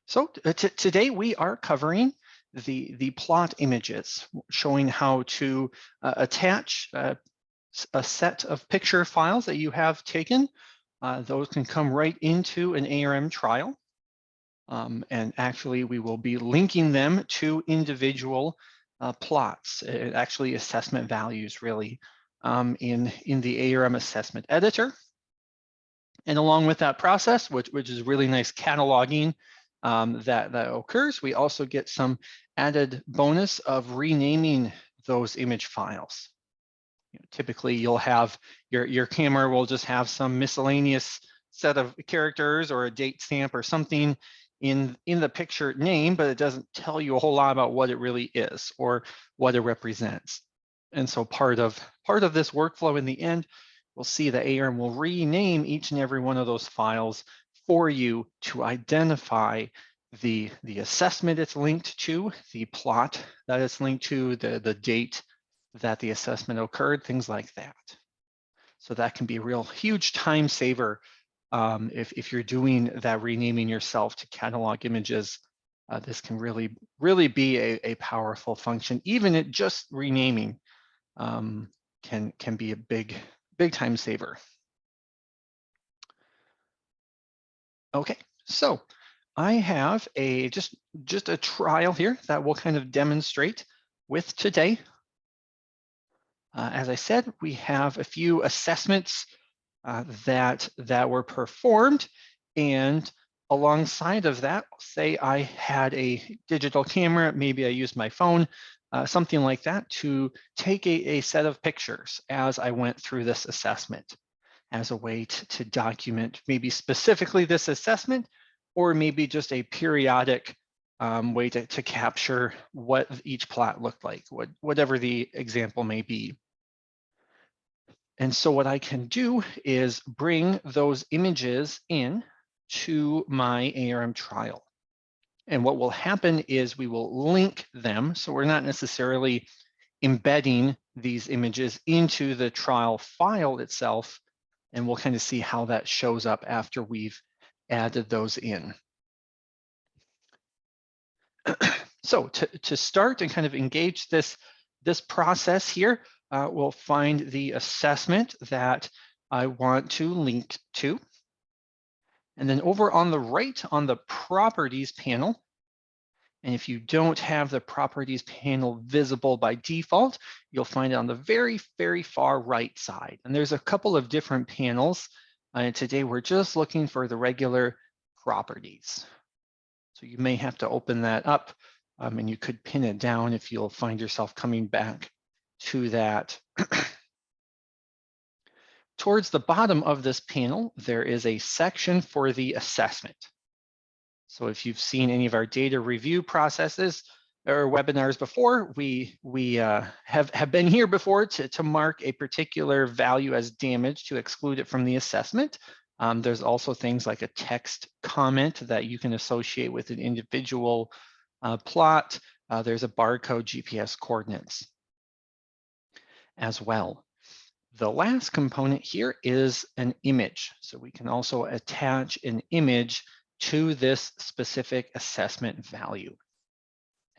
So today we are covering the plot images, showing how to attach a set of picture files that you have taken. Those can come right into an ARM trial. And actually, we will be linking them to individual plots, actually assessment values, really, in the ARM assessment editor. And along with that process, which is really nice cataloging that occurs, we also get some added bonus of renaming those image files. Typically, you'll have your camera will just have some miscellaneous set of characters or a date stamp or something in the picture name, but it doesn't tell you a whole lot about what it really is or what it represents. And so part of this workflow in the end, we'll see that ARM will rename each and every one of those files for you to identify the assessment it's linked to, the plot that it's linked to, the date that the assessment occurred, things like that. So that can be a real huge time saver if you're doing that renaming yourself to catalog images. This can really be a powerful function. Even it just renaming can be a big time saver. Okay, so I have just a trial here that we'll kind of demonstrate with today. As I said, we have a few assessments that were performed, and alongside of that, say I had a digital camera, maybe I used my phone, something like that, to take a set of pictures as I went through this assessment as a way to document maybe specifically this assessment, or maybe just a periodic way to capture what each plot looked like, whatever the example may be. And so what I can do is bring those images in to my ARM trial. And what will happen is we will link them. So we're not necessarily embedding these images into the trial file itself. And we'll kind of see how that shows up after we've added those in. So to start and kind of engage this process here, we'll find the assessment that I want to link to. And then over on the right on the properties panel, and if you don't have the properties panel visible by default, you'll find it on the very far right side. And there's a couple of different panels. And today we're just looking for the regular properties. So you may have to open that up and you could pin it down if you'll find yourself coming back to that. Towards the bottom of this panel, there is a section for the assessment. So if you've seen any of our data review processes or webinars before, we have been here before to mark a particular value as damaged to exclude it from the assessment. There's also things like a text comment that you can associate with an individual plot. There's a barcode GPS coordinates as well. The last component here is an image. So we can also attach an image to this specific assessment value.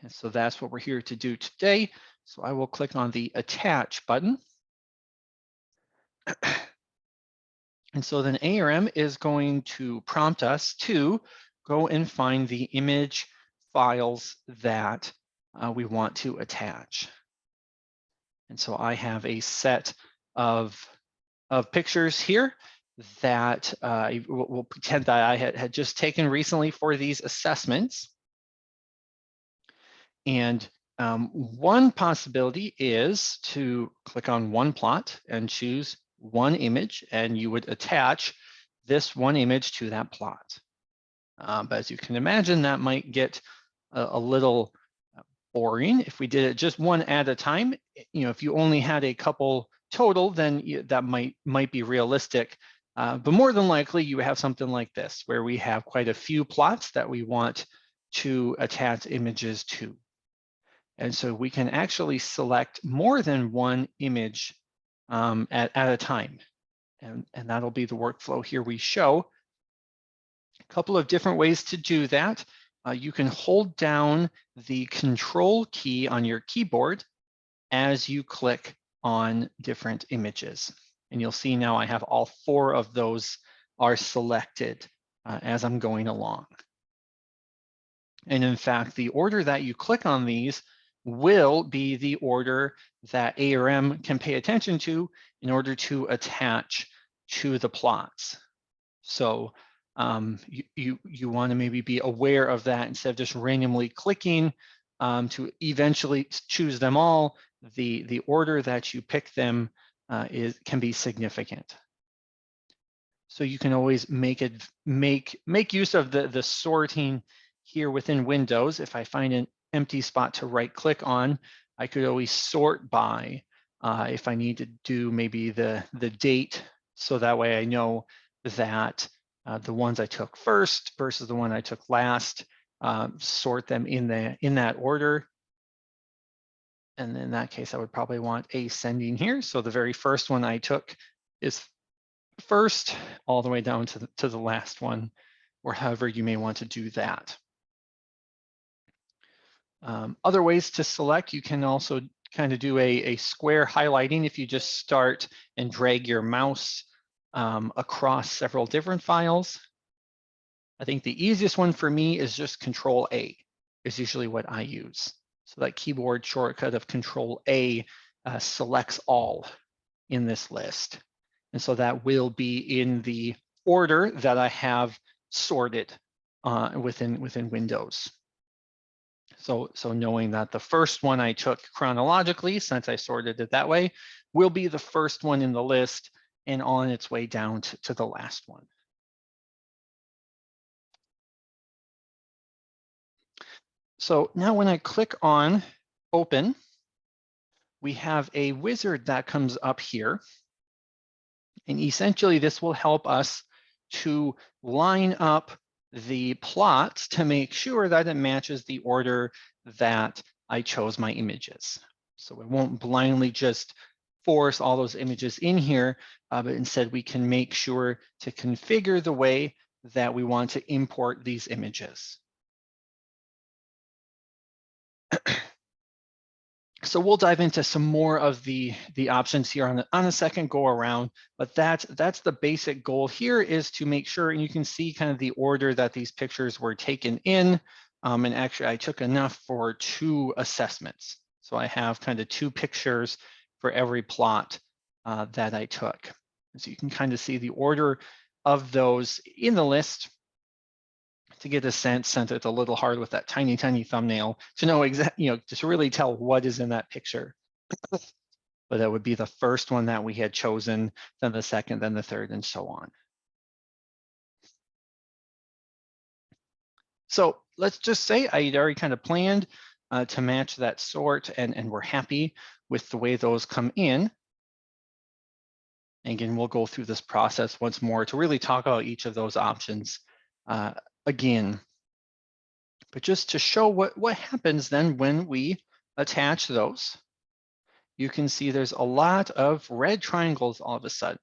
And so that's what we're here to do today. So I will click on the attach button. And so then ARM is going to prompt us to go and find the image files that we want to attach. And so I have a set of pictures here that we'll pretend that I had just taken recently for these assessments. And one possibility is to click on one plot and choose one image, and you would attach this one image to that plot. But as you can imagine, that might get a little boring if we did it just one at a time. If you only had a couple total, then that might be realistic. But more than likely, you have something like this, where we have quite a few plots that we want to attach images to. And so we can actually select more than one image at a time. And that'll be the workflow here we show. A couple of different ways to do that. you can hold down the Control key on your keyboard as you click on different images. And you'll see now I have all 4 of those are selected as I'm going along. And in fact, the order that you click on these will be the order that ARM can pay attention to in order to attach to the plots. So you want to maybe be aware of that instead of just randomly clicking to eventually choose them all. The order that you pick them can be significant. So you can always make use of the sorting here within Windows. If I find an empty spot to right click on, I could always sort by if I need to do maybe the date, so that way I know that the ones I took first versus the one I took last, sort them in that order. And in that case, I would probably want ascending here. So the very first one I took is first, all the way down to the last one, or however you may want to do that. Other ways to select, you can also kind of do a square highlighting if you just start and drag your mouse across several different files. I think the easiest one for me is just Control A is usually what I use. So that keyboard shortcut of Control A selects all in this list. And so that will be in the order that I have sorted within Windows. So knowing that the first one I took chronologically, since I sorted it that way, will be the first one in the list and on its way down to the last one. So now when I click on Open, we have a wizard that comes up here. And essentially, this will help us to line up the plots to make sure that it matches the order that I chose my images. So it won't blindly just force all those images in here, but instead we can make sure to configure the way that we want to import these images. So we'll dive into some more of the options here on a second go around, but that's the basic goal here, is to make sure, and you can see kind of the order that these pictures were taken in. And actually I took enough for 2 assessments. So I have kind of 2 pictures for every plot that I took. And so you can kind of see the order of those in the list to get a sense, since it's a little hard with that tiny thumbnail to know exactly, just really tell what is in that picture. But that would be the first one that we had chosen, then the second, then the third, and so on. So let's just say I had already kind of planned to match that sort, and we're happy with the way those come in. And again, we'll go through this process once more to really talk about each of those options again. But just to show what happens then when we attach those, you can see there's a lot of red triangles all of a sudden.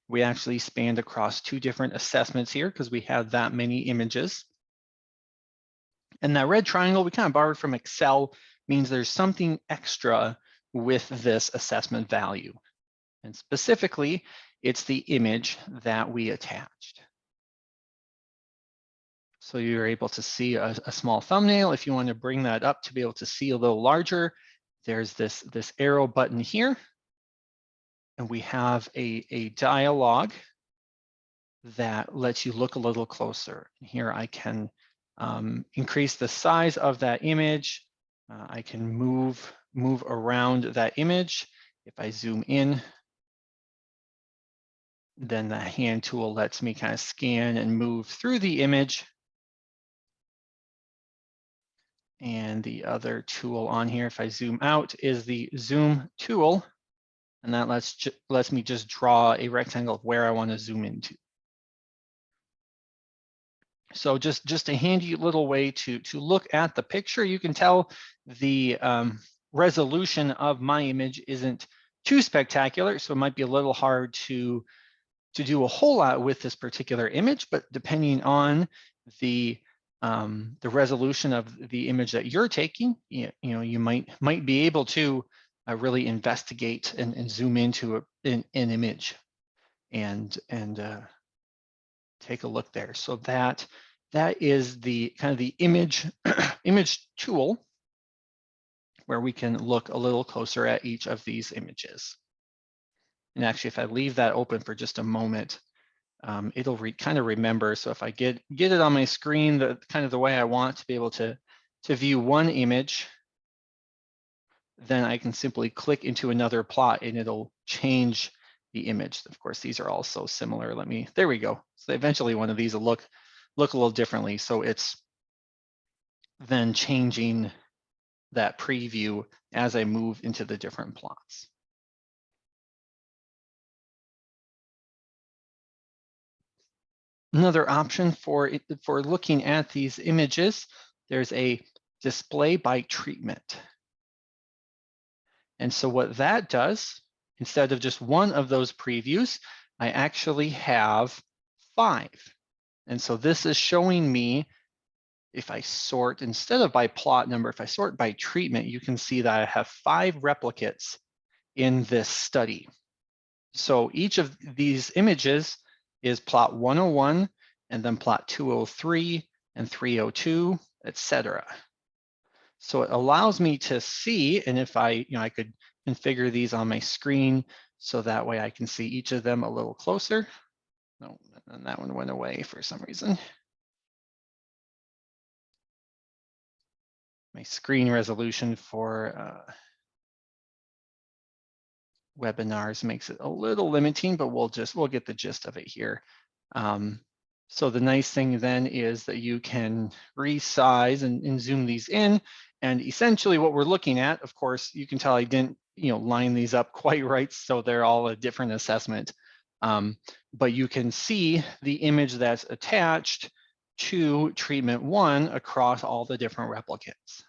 We actually spanned across 2 different assessments here because we had that many images. And that red triangle we kind of borrowed from Excel, means there's something extra with this assessment value. And specifically, it's the image that we attached. So you're able to see a small thumbnail. If you want to bring that up to be able to see a little larger, there's this arrow button here. And we have a dialog that lets you look a little closer. Here I can increase the size of that image. I can move around that image. If I zoom in, then the hand tool lets me kind of scan and move through the image. And the other tool on here, if I zoom out, is the zoom tool. And that lets me just draw a rectangle of where I want to zoom into. So just a handy little way to look at the picture. You can tell the resolution of my image isn't too spectacular, so it might be a little hard to do a whole lot with this particular image, but depending on the the resolution of the image that you're taking, you might be able to really investigate and zoom into an image and take a look there. So that is the kind of the image image tool where we can look a little closer at each of these images. And actually, if I leave that open for just a moment, it'll kind of remember. So if I get it on my screen, kind of the way I want to be able to view one image, then I can simply click into another plot and it'll change the image. Of course, these are all so similar. There we go. So eventually one of these will look a little differently. So it's then changing that preview as I move into the different plots. Another option for looking at these images, there's a display by treatment. And so what that does, instead of just one of those previews, I actually have 5. And so this is showing me, if I sort, instead of by plot number, if I sort by treatment, you can see that I have 5 replicates in this study. So each of these images is plot 101, and then plot 203 and 302, etc. So it allows me to see, and if I could configure these on my screen so that way I can see each of them a little closer. No, and that one went away for some reason. My screen resolution for webinars makes it a little limiting, but we'll get the gist of it here. So the nice thing then is that you can resize and zoom these in. And essentially what we're looking at, of course, you can tell I didn't line these up quite right, so they're all a different assessment. But you can see the image that's attached to treatment 1 across all the different replicates.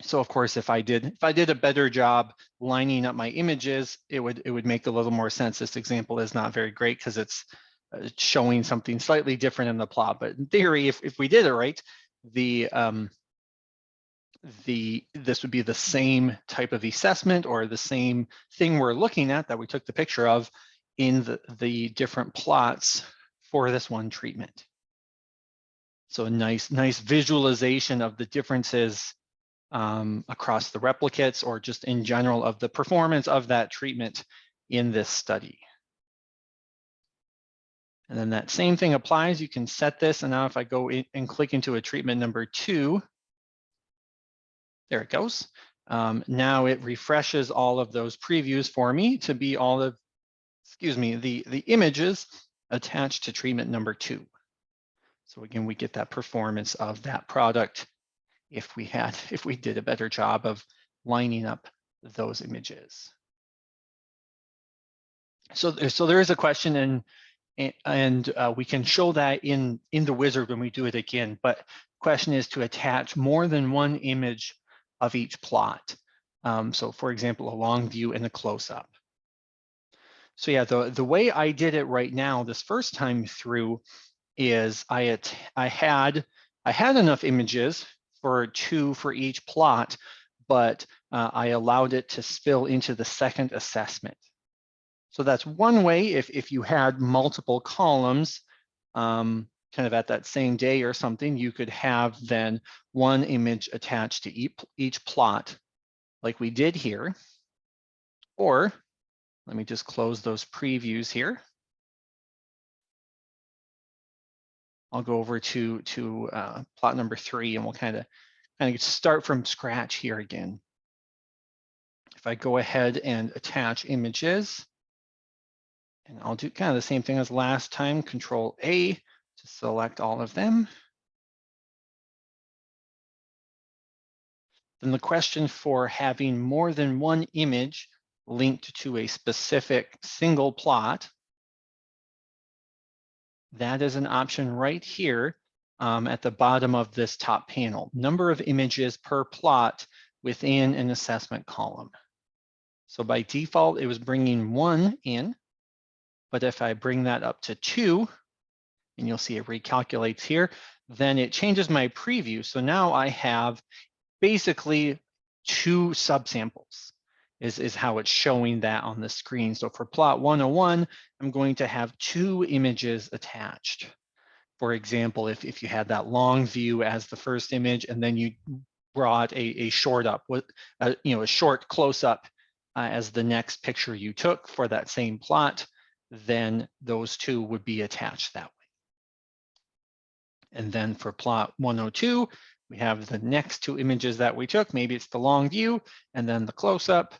So of course, if I did a better job lining up my images, it would make a little more sense. This example is not very great because it's showing something slightly different in the plot. But in theory, if we did it right, this would be the same type of assessment or the same thing we're looking at that we took the picture of in the different plots for this one treatment. So a nice visualization of the differences across the replicates or just in general of the performance of that treatment in this study. And then that same thing applies. You can set this, and now if I go in and click into a treatment number 2, there it goes. Now it refreshes all of those previews for me to be all of, the images attached to treatment number 2. So again, we get that performance of that product if we did a better job of lining up those images. So there is a question, and we can show that in the wizard when we do it again. But question is to attach more than one image of each plot. So for example, a long view and a close-up. So yeah, the way I did it right now, this first time through, is I had enough images for 2 for each plot, but I allowed it to spill into the second assessment. So that's one way if you had multiple columns kind of at that same day or something, you could have then one image attached to each plot like we did here. Or let me just close those previews here. I'll go over to plot number 3 and we'll kind of start from scratch here again. If I go ahead and attach images, and I'll do kind of the same thing as last time, Control A to select all of them. Then the question for having more than one image linked to a specific single plot, that is an option right here at the bottom of this top panel. Number of images per plot within an assessment column. So by default, it was bringing 1 in, but if I bring that up to 2, and you'll see it recalculates here. Then it changes my preview. So now I have basically 2 subsamples is how it's showing that on the screen. So for plot 101, I'm going to have 2 images attached. For example, if you had that long view as the first image, and then you brought a short up with a short close up as the next picture you took for that same plot, then those 2 would be attached that way. And then for plot 102, we have the next 2 images that we took. Maybe it's the long view and then the close up,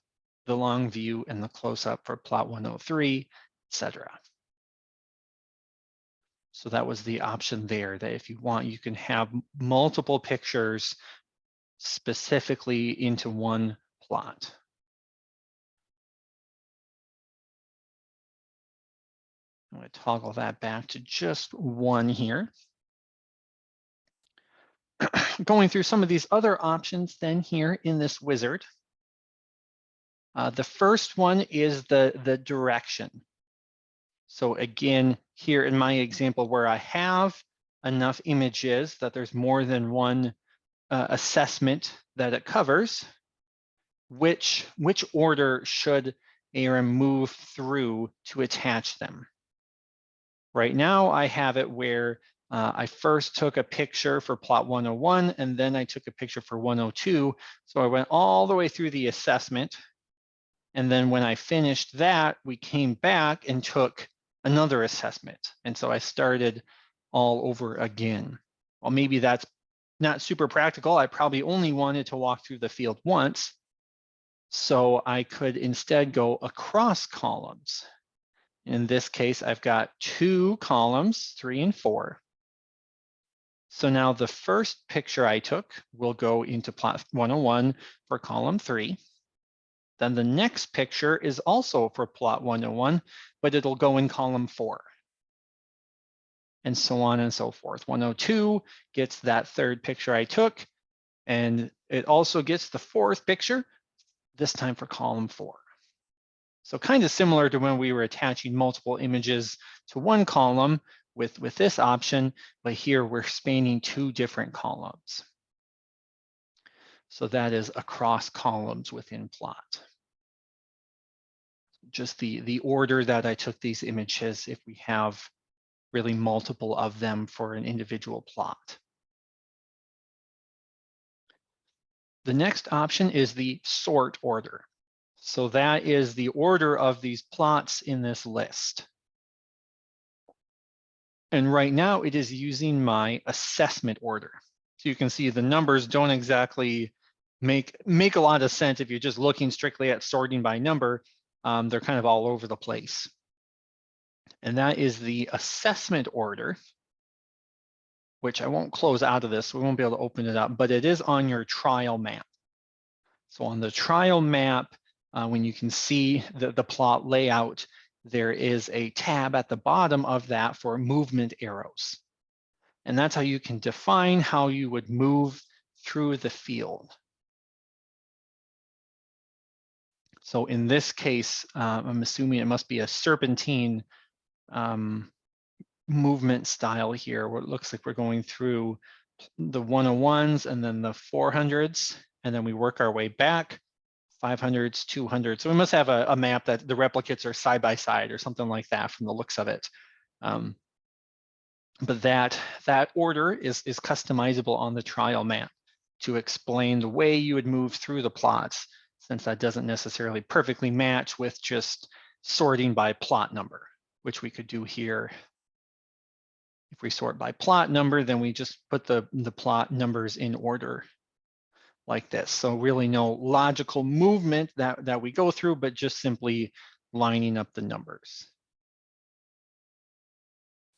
the long view and the close up for plot 103, etc. So that was the option there, that if you want, you can have multiple pictures specifically into one plot. I'm going to toggle that back to just 1 here. Going through some of these other options then here in this wizard. The first one is the direction. So again, here in my example where I have enough images that there's more than one assessment that it covers, which order should ARM move through to attach them? Right now, I have it where I first took a picture for plot 101, and then I took a picture for 102. So I went all the way through the assessment. And then when I finished that, we came back and took another assessment. And so I started all over again. Well, maybe that's not super practical. I probably only wanted to walk through the field once. So I could instead go across columns. In this case, I've got 2 columns, 3 and 4. So now the first picture I took will go into plot 101 for column 3. Then the next picture is also for plot 101, but it'll go in column 4. And so on and so forth. 102 gets that third picture I took, and it also gets the 4th picture, this time for column 4. So kind of similar to when we were attaching multiple images to one column with this option, but here we're spanning 2 different columns. So that is across columns within plot. Just the order that I took these images if we have really multiple of them for an individual plot. The next option is the sort order. So that is the order of these plots in this list. And right now it is using my assessment order. So you can see the numbers don't exactly make a lot of sense if you're just looking strictly at sorting by number. They're kind of all over the place. And that is the assessment order, which I won't close out of this. So we won't be able to open it up, but it is on your trial map. So on the trial map, when you can see the plot layout, there is a tab at the bottom of that for movement arrows. And that's how you can define how you would move through the field. So in this case, I'm assuming it must be a serpentine movement style here, where it looks like we're going through the 101s and then the 400s, and then we work our way back, 500s, 200s. So we must have a map that the replicates are side by side or something like that from the looks of it. But that order is customizable on the trial map to explain the way you would move through the plots, since that doesn't necessarily perfectly match with just sorting by plot number, which we could do here. If we sort by plot number, then we just put the plot numbers in order like this. So really no logical movement that we go through, but just simply lining up the numbers.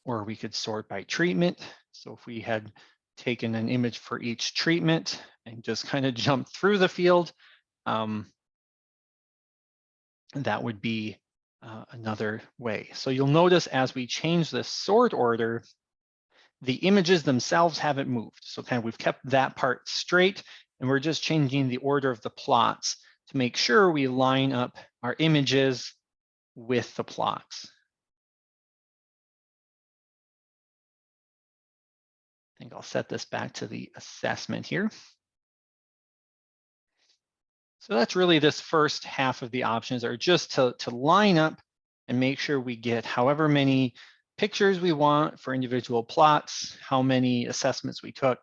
Or we could sort by treatment. So if we had taken an image for each treatment and just kind of jumped through the field, that would be another way. So you'll notice as we change the sort order, the images themselves haven't moved. So kind of we've kept that part straight, and we're just changing the order of the plots to make sure we line up our images with the plots. think I'll set this back to the assessment here. So that's really this first half of the options are just to line up and make sure we get however many pictures we want for individual plots, how many assessments we took,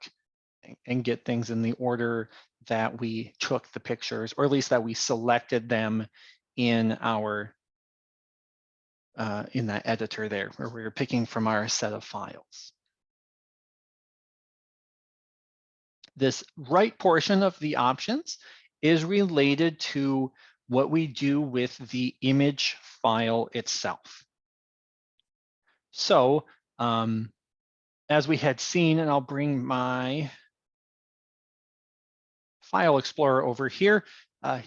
and get things in the order that we took the pictures, or at least that we selected them in our in that editor there, where we were picking from our set of files. This right portion of the options is related to what we do with the image file itself. So as we had seen, and I'll bring my file explorer over here.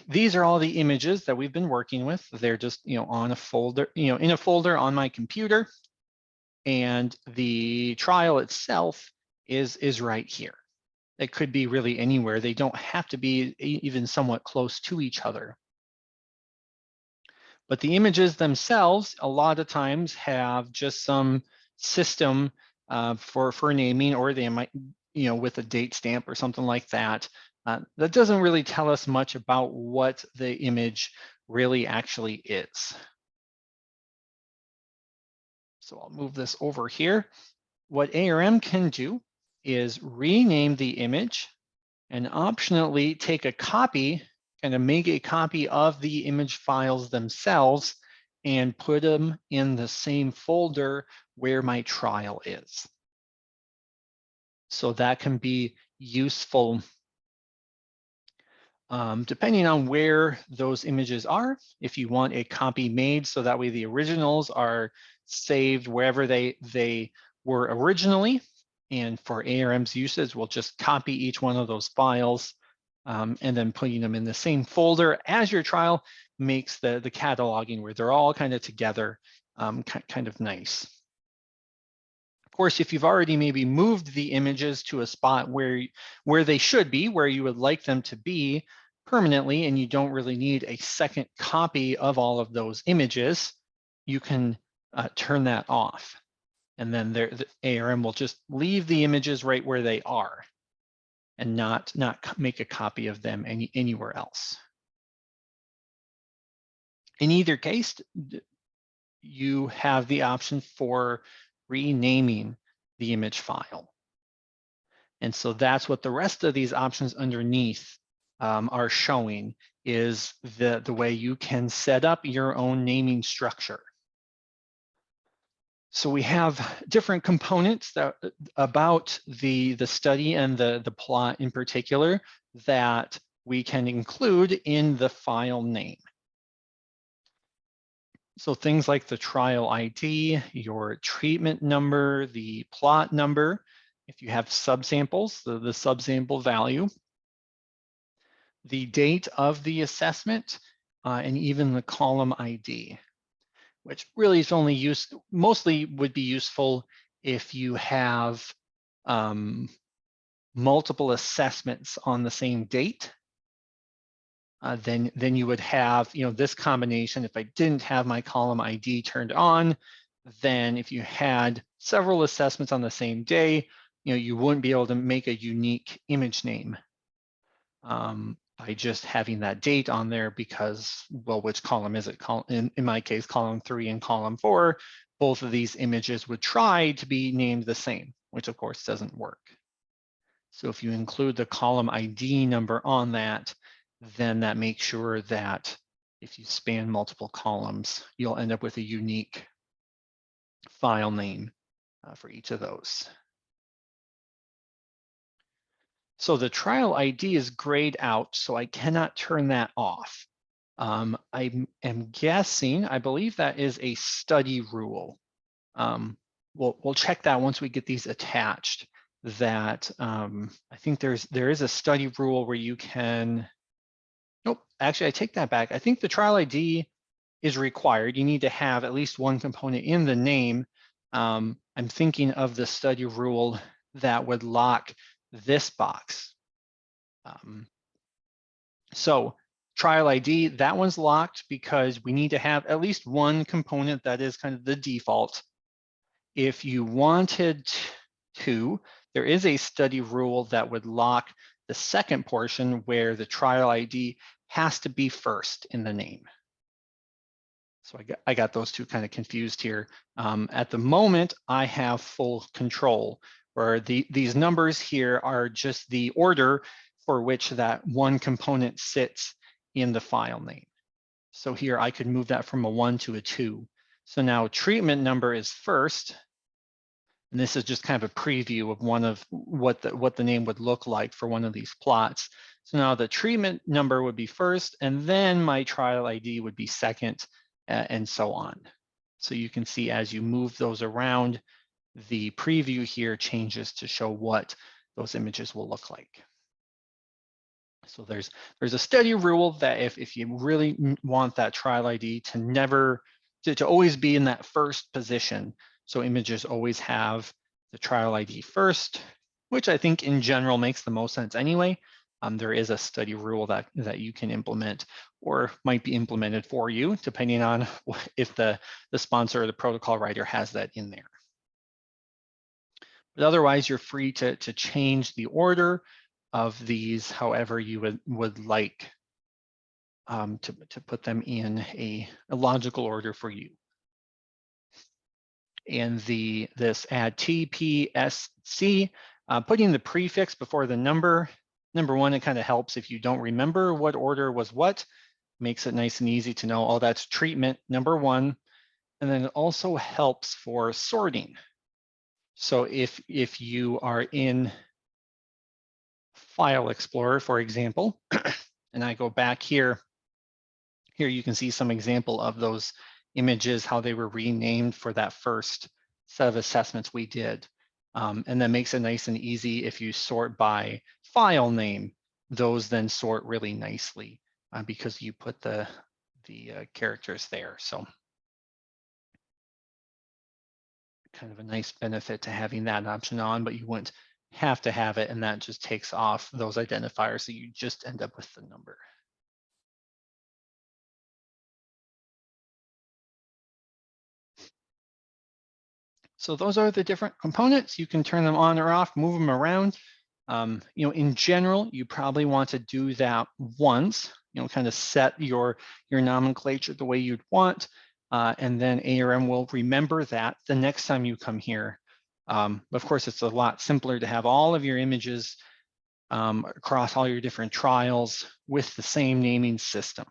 These are all the images that we've been working with. They're just, on a folder, in a folder on my computer, and the trial itself is right here. It could be really anywhere. They don't have to be even somewhat close to each other. But the images themselves, a lot of times, have just some system for naming, or they might, with a date stamp or something like that. That doesn't really tell us much about what the image really actually is. So I'll move this over here. What ARM can do is rename the image and optionally take a copy, kind of make a copy of the image files themselves and put them in the same folder where my trial is. So that can be useful depending on where those images are. If you want a copy made so that way the originals are saved wherever they were originally, and for ARM's uses, we'll just copy each one of those files and then putting them in the same folder as your trial makes the cataloging where they're all kind of together kind of nice. Of course, if you've already maybe moved the images to a spot where they should be, where you would like them to be permanently, and you don't really need a second copy of all of those images, you can turn that off. And then the ARM will just leave the images right where they are and not make a copy of them anywhere else. In either case, you have the option for renaming the image file. And so that's what the rest of these options underneath are showing, is the way you can set up your own naming structure. So we have different components that about the study and the plot in particular that we can include in the file name. So things like the trial ID, your treatment number, the plot number, if you have subsamples, the subsample value, the date of the assessment, and even the column ID, which really is only used, mostly would be useful if you have multiple assessments on the same date. Then you would have, this combination. If I didn't have my column ID turned on, then if you had several assessments on the same day, you wouldn't be able to make a unique image name by just having that date on there, because, well, which column is it? In my case, column 3 and column 4, both of these images would try to be named the same, which of course doesn't work. So if you include the column ID number on that, then that makes sure that if you span multiple columns, you'll end up with a unique file name for each of those. So the trial ID is grayed out, so I cannot turn that off. I am guessing, I believe that is a study rule. We'll check that once we get these attached. That I think there is a study rule where you can. Nope, actually, I take that back. I think the trial ID is required. You need to have at least one component in the name. I'm thinking of the study rule that would lock this box. So trial ID, that one's locked because we need to have at least one component that is kind of the default. If you wanted to there is a study rule that would lock the second portion where the trial ID has to be first in the name. So I got those two kind of confused here. At the moment, I have full control, where these numbers here are just the order for which that one component sits in the file name. So here I could move that from a 1 to a 2. So now treatment number is first. And this is just kind of a preview of one of what the name would look like for one of these plots. So now the treatment number would be first, and then my trial ID would be second, and so on. So you can see as you move those around, the preview here changes to show what those images will look like. So there's a study rule that if you really want that trial ID to always be in that first position, so images always have the trial ID first, which I think in general makes the most sense anyway. There is a study rule that you can implement or might be implemented for you, depending on if the sponsor or the protocol writer has that in there. But otherwise, you're free to change the order of these however you would like to put them in a logical order for you. And this add TPSC, putting the prefix before the number one, it kind of helps if you don't remember what order was what, makes it nice and easy to know, oh, that's treatment number 1. And then it also helps for sorting. So if you are in File Explorer, for example, and I go back here you can see some example of those images, how they were renamed for that first set of assessments we did. And that makes it nice and easy if you sort by file name, those then sort really nicely because you put the characters there. So kind of a nice benefit to having that option on, but you wouldn't have to have it, and that just takes off those identifiers, so you just end up with the number. So those are the different components. You can turn them on or off, move them around. In general, you probably want to do that once, kind of set your nomenclature the way you'd want, and then ARM will remember that the next time you come here. Of course, it's a lot simpler to have all of your images across all your different trials with the same naming system.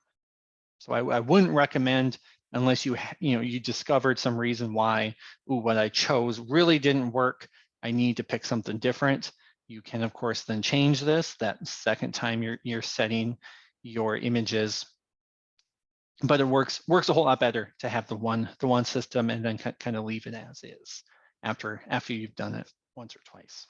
So I wouldn't recommend, unless you discovered some reason why, what I chose really didn't work, I need to pick something different. You can, of course, then change this that second time you're setting your images. But it works a whole lot better to have the one system and then kind of leave it as is after you've done it once or twice.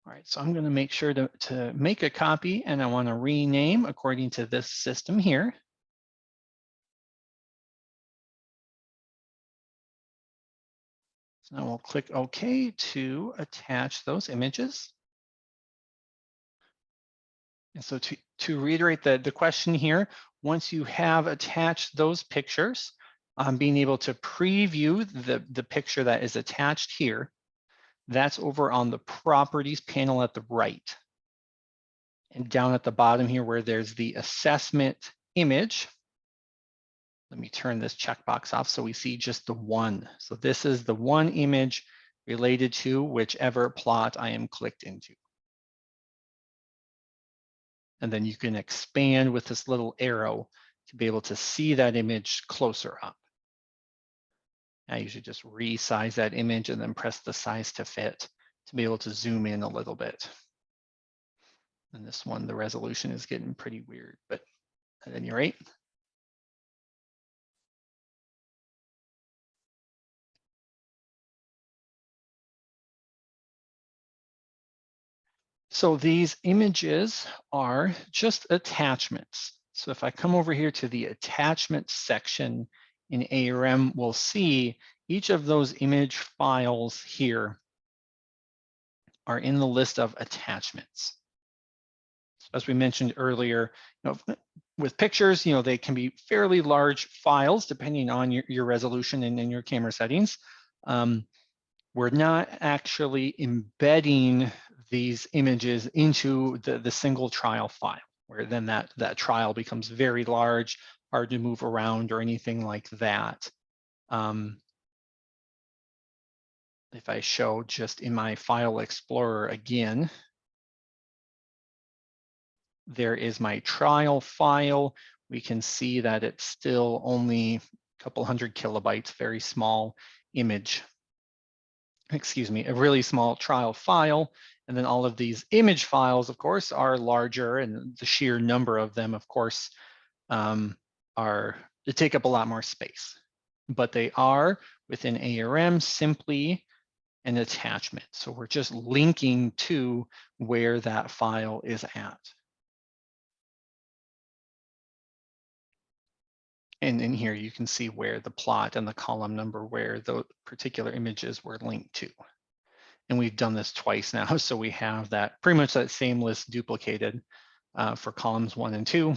All right, so I'm going to make sure to make a copy, and I want to rename according to this system here. So now we'll click OK to attach those images. And so to reiterate the question here, once you have attached those pictures, being able to preview the picture that is attached here, that's over on the properties panel at the right. And down at the bottom here where there's the assessment image, let me turn this checkbox off so we see just the one. So this is the one image related to whichever plot I am clicked into. And then you can expand with this little arrow to be able to see that image closer up. I usually just resize that image and then press the size to fit to be able to zoom in a little bit. And this one, the resolution is getting pretty weird, but at any rate. So these images are just attachments. So if I come over here to the attachment section in ARM, we'll see each of those image files here are in the list of attachments. So as we mentioned earlier, with pictures, they can be fairly large files depending on your resolution and your camera settings. We're not actually embedding these images into the single trial file, where then that trial becomes very large, hard to move around or anything like that. If I show just in my File Explorer again, there is my trial file. We can see that it's still only a couple hundred kilobytes, very small image. Excuse me, a really small trial file. And then all of these image files, of course, are larger, and the sheer number of them, of course, they take up a lot more space. But they are within ARM simply an attachment. So we're just linking to where that file is at. And in here, you can see where the plot and the column number where the particular images were linked to. And we've done this twice now, so we have that pretty much that same list duplicated for columns 1 and 2,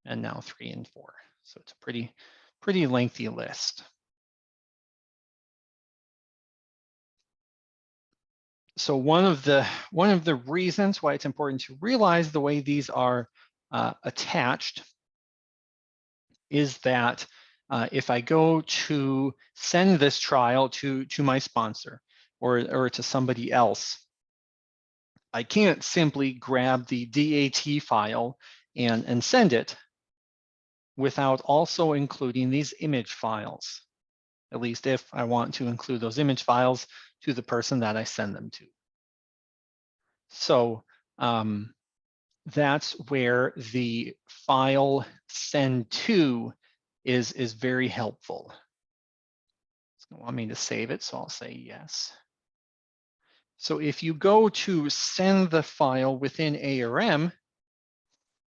and now 3 and 4. So it's a pretty lengthy list. So one of the reasons why it's important to realize the way these are attached is that if I go to send this trial to my sponsor or to somebody else, I can't simply grab the DAT file and send it without also including these image files, at least if I want to include those image files to the person that I send them to. So that's where the file send to is very helpful. It's going to want me to save it, so I'll say yes. So if you go to send the file within ARM,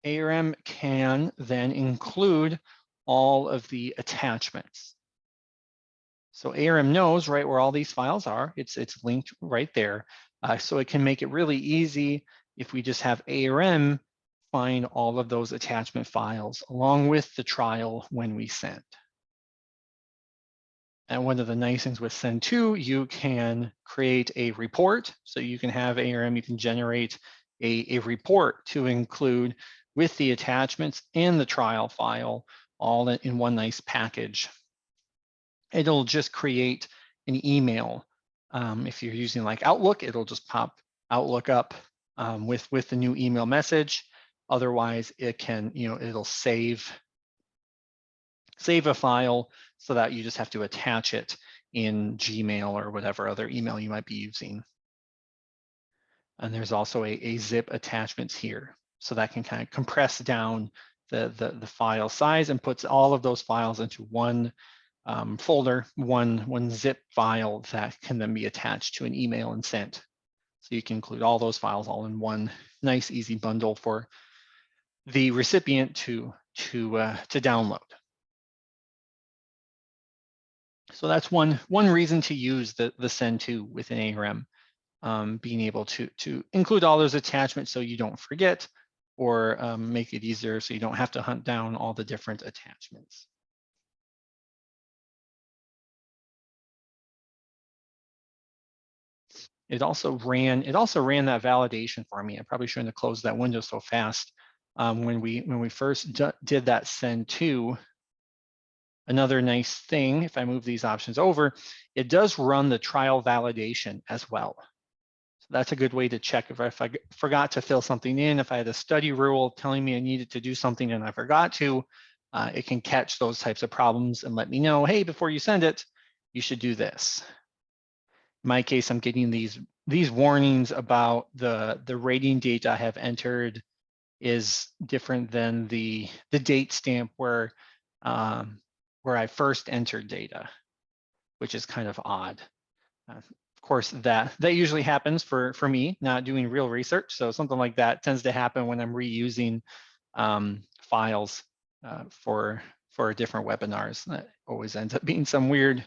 ARM can then include all of the attachments. So ARM knows right where all these files are. It's linked right there. So it can make it really easy if we just have ARM find all of those attachment files along with the trial when we send. And one of the nice things with send to, you can create a report. So you can have ARM, you can generate a report to include with the attachments and the trial file all in one nice package. It'll just create an email. If you're using like Outlook, it'll just pop Outlook up with the new email message. Otherwise, it can, it'll save a file so that you just have to attach it in Gmail or whatever other email you might be using. And there's also a zip attachments here. So that can kind of compress down the file size and puts all of those files into one folder, one zip file that can then be attached to an email and sent. So you can include all those files all in one nice, easy bundle for the recipient to download. So that's one reason to use the send to within ARM, being able to include all those attachments so you don't forget, or make it easier so you don't have to hunt down all the different attachments. It also ran that validation for me. I probably shouldn't have closed that window so fast. When we first did that send to, another nice thing, if I move these options over, it does run the trial validation as well. So that's a good way to check if I forgot to fill something in, if I had a study rule telling me I needed to do something and I forgot to, it can catch those types of problems and let me know, hey, before you send it, you should do this. In my case, I'm getting these warnings about the rating date I have entered is different than the date stamp where I first entered data, which is kind of odd. Of course, that usually happens for me, not doing real research. So something like that tends to happen when I'm reusing files for different webinars. That always ends up being some weird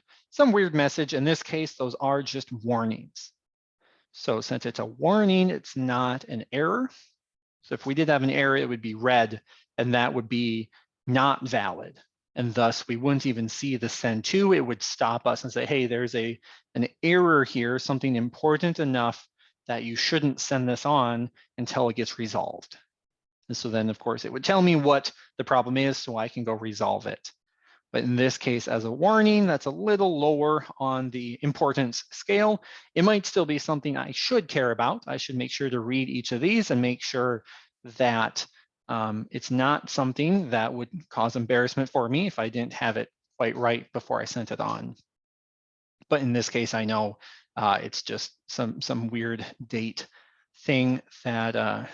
message. In this case, those are just warnings. So since it's a warning, it's not an error. So if we did have an error, it would be red and that would be not valid. And thus we wouldn't even see the send to. It would stop us and say, hey, there's an error here, something important enough that you shouldn't send this on until it gets resolved. And so then, of course, it would tell me what the problem is so I can go resolve it. But in this case, as a warning, that's a little lower on the importance scale. It might still be something I should care about. I should make sure to read each of these and make sure that it's not something that would cause embarrassment for me if I didn't have it quite right before I sent it on. But in this case, I know it's just some weird date thing that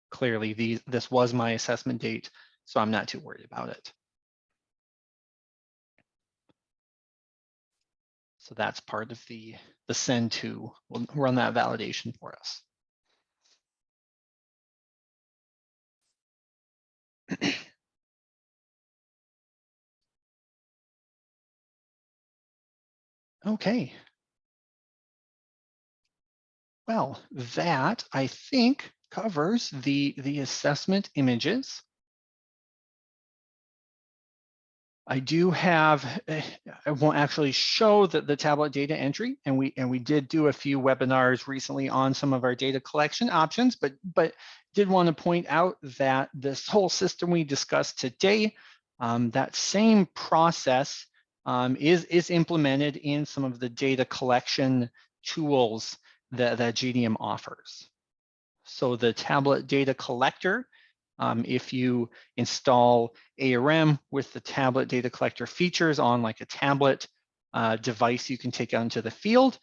clearly this was my assessment date, so I'm not too worried about it. So that's part of the send to. We'll run that validation for us. Okay. Well, that I think covers the assessment images. I do have, I won't actually show the tablet data entry, and we did do a few webinars recently on some of our data collection options, but did want to point out that this whole system we discussed today, that same process is implemented in some of the data collection tools that GDM offers. So the tablet data collector, if you install ARM with the tablet data collector features on like a tablet device you can take out into the field,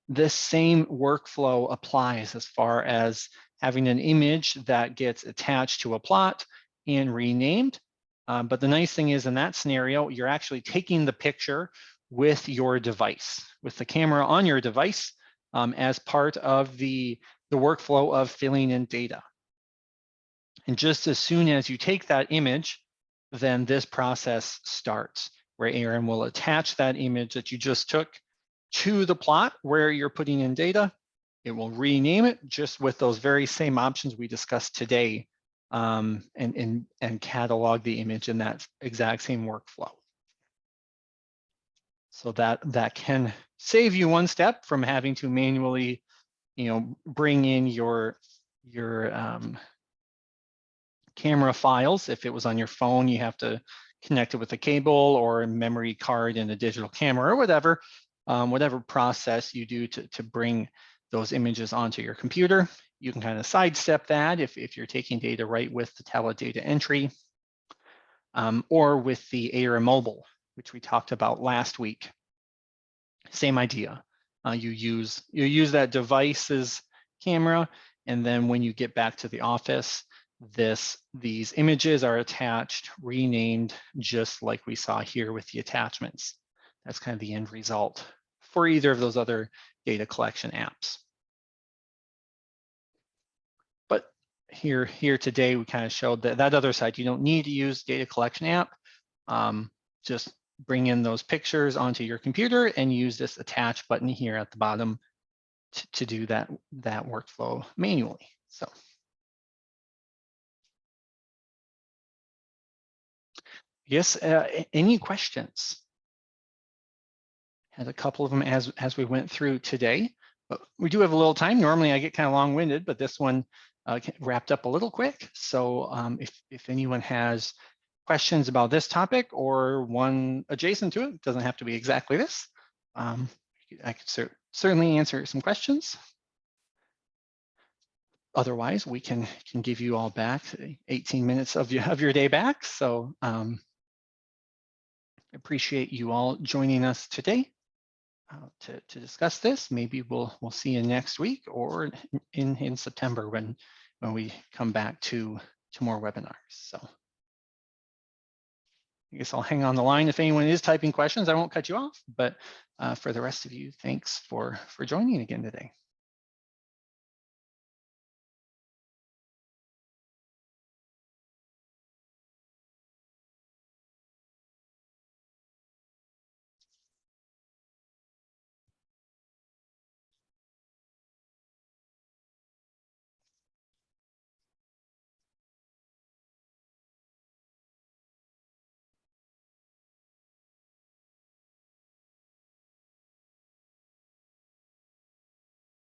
this same workflow applies as far as having an image that gets attached to a plot and renamed. But the nice thing is in that scenario, you're actually taking the picture with your device, with the camera on your device as part of the workflow of filling in data. And just as soon as you take that image, then this process starts where ARM will attach that image that you just took to the plot where you're putting in data. It will rename it just with those very same options we discussed today and catalog the image in that exact same workflow. So that can save you one step from having to manually, bring in your camera files. If it was on your phone, you have to connect it with a cable or a memory card in a digital camera or whatever, whatever process you do to bring those images onto your computer. You can kind of sidestep that if you're taking data right with the tablet data entry or with the ARM mobile, which we talked about last week. Same idea. You use that device's camera, and then when you get back to the office, these images are attached, renamed, just like we saw here with the attachments. That's kind of the end result for either of those other data collection apps. But here today, we kind of showed that other side. You don't need to use data collection app. Just bring in those pictures onto your computer and use this attach button here at the bottom to do that workflow manually. So. Yes, any questions? Had a couple of them as we went through today, but we do have a little time. Normally I get kind of long-winded, but this one wrapped up a little quick. So if anyone has questions about this topic or one adjacent to it, doesn't have to be exactly this, I could certainly answer some questions. Otherwise, we can give you all back 18 minutes of your day back. So appreciate you all joining us today to discuss this. Maybe we'll see you next week or in September when we come back to more webinars. So I guess I'll hang on the line if anyone is typing questions. I won't cut you off, but for the rest of you, thanks for joining again today.